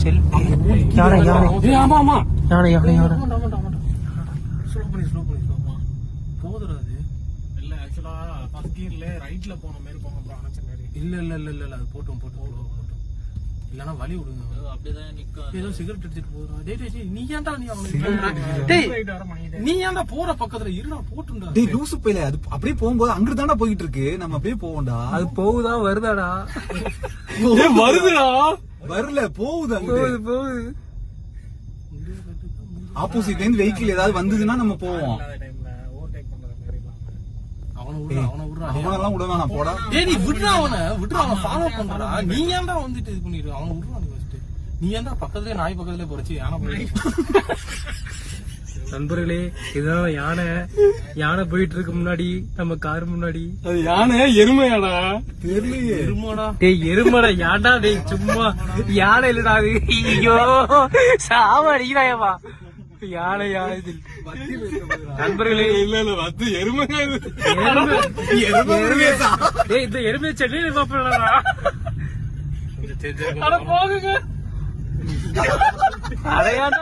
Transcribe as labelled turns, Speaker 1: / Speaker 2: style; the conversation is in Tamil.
Speaker 1: செல். யானை யானை
Speaker 2: ஆமா ஆமா
Speaker 1: யானை யானை யானை.
Speaker 2: ஸ்லோ பண்ணி போதுடா அது. இல்ல ஆக்சுவலா ஃபர்ஸ்ட் கியர்ல ரைட்ல போன மாதிரி போங்க ப்ரோ. அனச்ச மாதிரி இல்ல இல்ல இல்ல இல்ல அது போட்டும் இல்லனா வலி விடுங்க. அப்படிதான் நிக்கும். ஏதோ சிகரெட் அடிச்சிட்டு போறா. டேய் நீ ஏன்டா நீ ஏன்டா போற பக்கத்துல இருடா போட்டுடா.
Speaker 3: டேய் லூசு பையல அது அப்படியே போகும்போது அங்க தான்டா போயிட்டு இருக்கு. நம்ம அப்படியே போவோம்டா.
Speaker 1: அது போகுதா வருதாடா?
Speaker 2: வருதுடா.
Speaker 3: வரல போகுது
Speaker 1: போகுது.
Speaker 3: ஆப்போசிட்ல இருந்து வெஹிக்கிள் ஏதாவது வந்ததுன்னா நம்ம போவோம். அவனெல்லாம் விட வேணாம் போடா.
Speaker 2: டேய் நீ விடுறா அவனை ஃபாலோ பண்றடா. நீ ஏன்டா வந்துட்டு இது பண்ணிரு. அவனை விடுறா நீ ஃபர்ஸ்ட். நீ ஏன்டா பக்கத்துலயே நாய் பக்கத்துலயே போறச்சு யானை போய்.
Speaker 1: நண்பர்களே இதுதான் யானை போயிட்டு இருக்கு முன்னாடி நம்ம கார் முன்னாடி.
Speaker 2: அது யானை எருமையாடா
Speaker 3: தெரியலையே.
Speaker 2: எருமாடா.
Speaker 1: டேய் எருமடா யாடா டேய் சும்மா யானை இல்லடா அது. ஐயோ சாவ அடிக்கிறாயவா. யானை யானை நண்பர்களே
Speaker 2: இல்ல வந்து எருமைங்க.
Speaker 1: டேய் இந்த எருமை சென்னையில பாப்படா.
Speaker 2: அட போகுங்க.
Speaker 1: அடையாடா